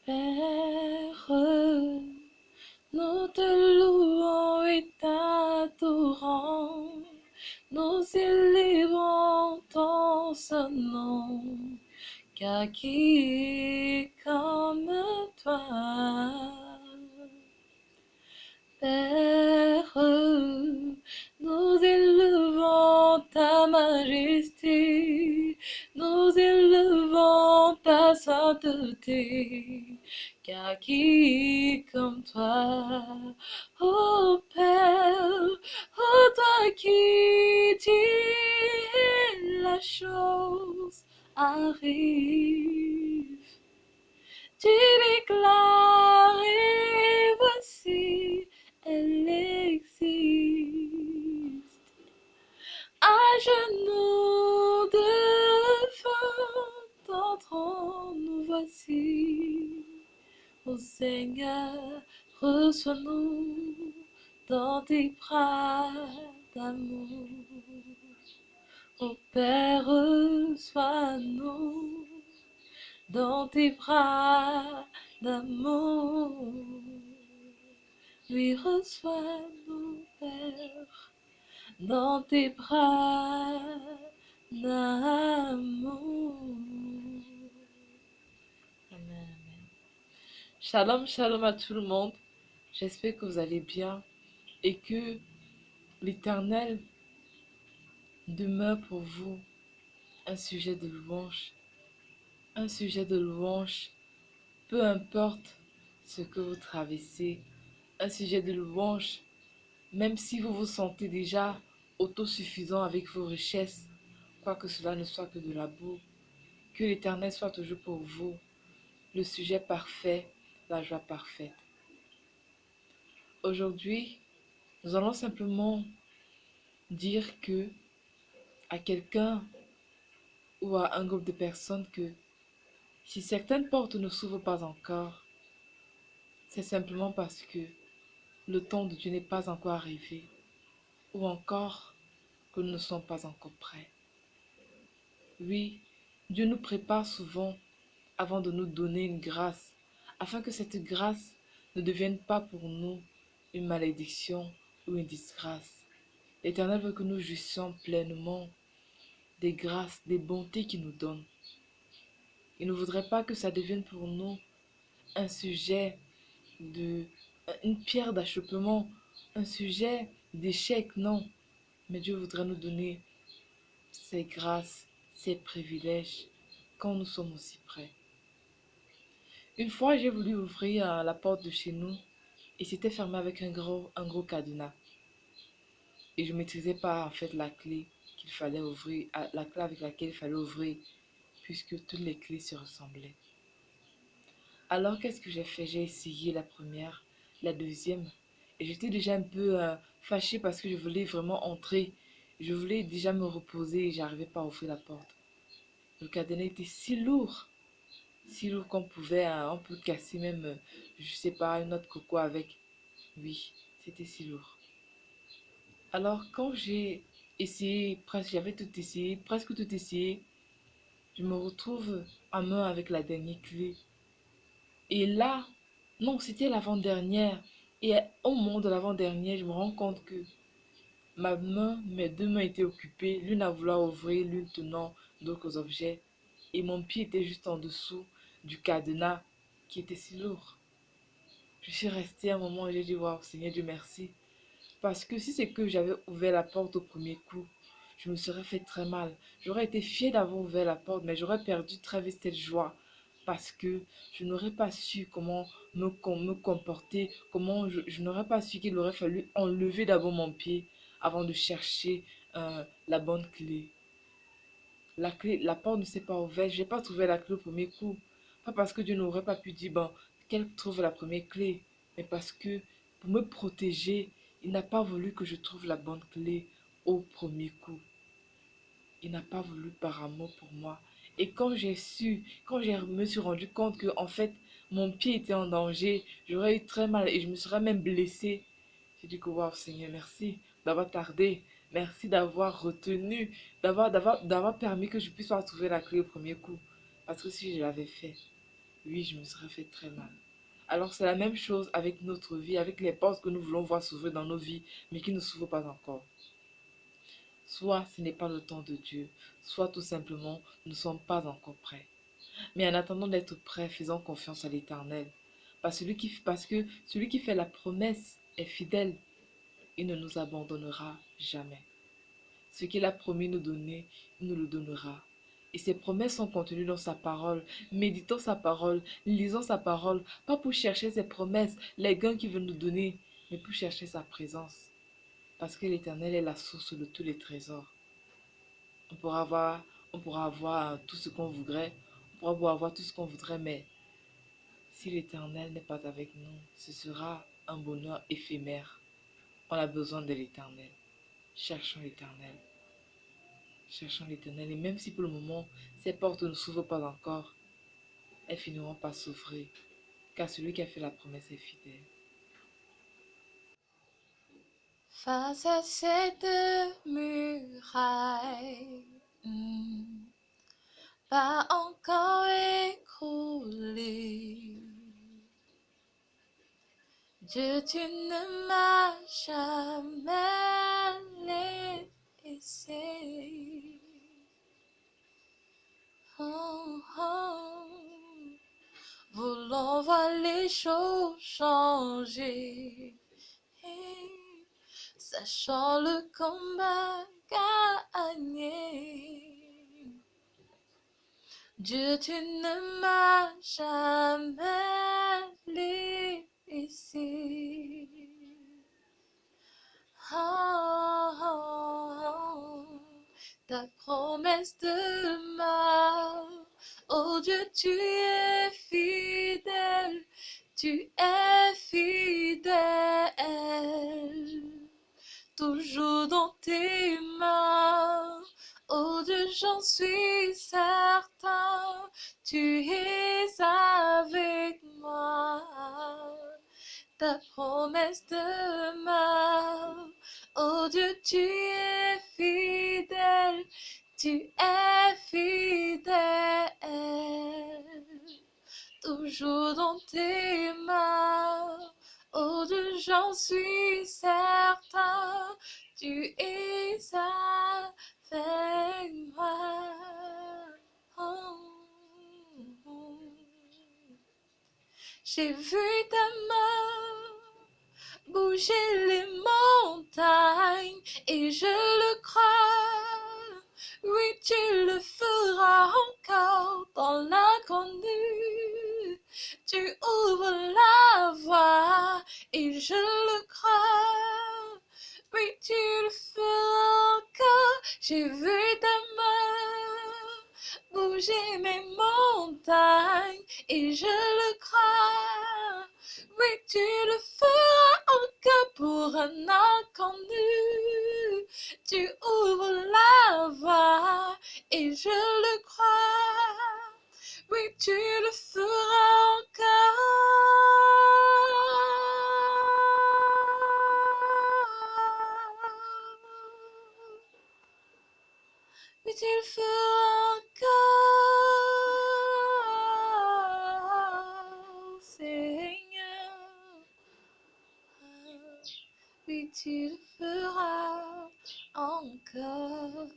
Père, nous te louons et t'adorons, nous élevons ton saint nom, car qui est comme toi? Père, nous élevons ta majesté, nous élevons ta sainteté, car qui est comme toi, ô Père, ô toi qui dis la chose arrive, tu déclares et voici, elle existe. À genoux devant ton trône, nous voici. Ô Seigneur, reçois-nous dans tes bras d'amour. Ô Père, reçois-nous dans tes bras d'amour. Oui, reçois-nous, Père, dans tes bras d'amour. Amen. Shalom, shalom à tout le monde. J'espère que vous allez bien et que l'Éternel demeure pour vous un sujet de louange. Un sujet de louange, peu importe ce que vous traversez. Un sujet de louange, même si vous vous sentez déjà autosuffisant avec vos richesses, quoique cela ne soit que de la boue. Que l'Éternel soit toujours pour vous, le sujet parfait, la joie parfaite. Aujourd'hui, nous allons simplement dire que à quelqu'un ou à un groupe de personnes que si certaines portes ne s'ouvrent pas encore, c'est simplement parce que le temps de Dieu n'est pas encore arrivé ou encore que nous ne sommes pas encore prêts. Oui, Dieu nous prépare souvent avant de nous donner une grâce, afin que cette grâce ne devienne pas pour nous une malédiction ou une disgrâce. L'Éternel veut que nous jouissions pleinement des grâces, des bontés qu'il nous donne. Il ne voudrait pas que ça devienne pour nous un sujet de, une pierre d'achoppement, un sujet d'échec, non. Mais Dieu voudrait nous donner ses grâces, ses privilèges, quand nous sommes aussi prêts. Une fois, j'ai voulu ouvrir la porte de chez nous et c'était fermé avec un gros cadenas. Et je ne maîtrisais pas en fait la clé qu'il fallait ouvrir, la clé avec laquelle il fallait ouvrir, puisque toutes les clés se ressemblaient. Alors qu'est-ce que j'ai fait? J'ai essayé la première, la deuxième, et j'étais déjà un peu fâchée parce que je voulais vraiment entrer. Je voulais déjà me reposer et j'arrivais pas à ouvrir la porte. Le cadenas était si lourd qu'on pouvait, on peut casser même, je sais pas, une autre coco avec. Oui, c'était si lourd. Alors quand j'ai essayé, presque, j'avais tout essayé, presque tout essayé, je me retrouve à main avec la dernière clé. Et là, non, c'était l'avant-dernière. Et au moment de l'avant-dernière, je me rends compte que mes deux mains étaient occupées, l'une à vouloir ouvrir, l'une tenant d'autres objets. Et mon pied était juste en dessous du cadenas qui était si lourd. Je suis restée un moment et j'ai dit, waouh, Seigneur Dieu merci. Parce que si c'est que j'avais ouvert la porte au premier coup, je me serais fait très mal. J'aurais été fière d'avoir ouvert la porte, mais j'aurais perdu très vite cette joie. Parce que je n'aurais pas su comment me comporter, je n'aurais pas su qu'il aurait fallu enlever d'abord mon pied avant de chercher la bonne clé. La porte ne s'est pas ouverte, je n'ai pas trouvé la clé au premier coup. Pas parce que Dieu n'aurait pas pu dire, bon, qu'elle trouve la première clé, mais parce que pour me protéger, il n'a pas voulu que je trouve la bonne clé au premier coup. Il n'a pas voulu par amour pour moi. Et quand je me suis rendu compte que en fait mon pied était en danger, j'aurais eu très mal et je me serais même blessée. J'ai dit que waouh Seigneur, merci d'avoir tardé. Merci d'avoir retenu, d'avoir permis que je puisse pas trouver la clé au premier coup. Parce que si je l'avais fait, oui, je me serais fait très mal. Alors c'est la même chose avec notre vie, avec les portes que nous voulons voir s'ouvrir dans nos vies, mais qui ne s'ouvrent pas encore. Soit ce n'est pas le temps de Dieu, soit tout simplement nous ne sommes pas encore prêts. Mais en attendant d'être prêts, faisons confiance à l'Éternel. Parce que celui qui fait la promesse est fidèle. Il ne nous abandonnera jamais. Ce qu'il a promis nous donner, il nous le donnera. Et ses promesses sont contenues dans sa parole. Méditons sa parole, lisons sa parole, pas pour chercher ses promesses, les gains qu'il veut nous donner, mais pour chercher sa présence. Parce que l'Éternel est la source de tous les trésors. On pourra avoir, on pourra avoir tout ce qu'on voudrait, on pourra avoir tout ce qu'on voudrait, mais si l'Éternel n'est pas avec nous, ce sera un bonheur éphémère. On a besoin de l'Éternel. Cherchons l'Éternel. Cherchons l'Éternel. Et même si pour le moment, ces portes ne s'ouvrent pas encore, elles finiront par s'ouvrir. Car celui qui a fait la promesse est fidèle. Face à cette muraille, pas encore écroulée, Dieu, tu ne m'as jamais laissé. Oh, oh. Voulant voir les choses changer, sachant le combat gagné. Dieu, tu ne m'as jamais laissé. Oh, oh, oh. Ta promesse demeure. Oh Dieu, tu es fidèle, tu es fidèle, toujours dans tes mains. Oh Dieu, j'en suis certain, tu es avec moi. Ta promesse demeure. Oh Dieu, tu es fidèle, tu es fidèle, toujours dans tes mains. Oh Dieu, j'en suis certain, tu es avec moi. Oh. J'ai vu ta main bouger les montagnes et je le crois. Oui, tu le feras encore dans l'inconnu. Tu ouvres la voie et je le crois. Oui, tu le feras encore. J'ai vu ta main bouger mes montagnes et je le crois. Oui, tu le feras encore pour un inconnu. Tu ouvres la voie et je le crois. Oui, tu le feras encore. Oui, tu le feras encore, Seigneur. Oui, tu le feras encore.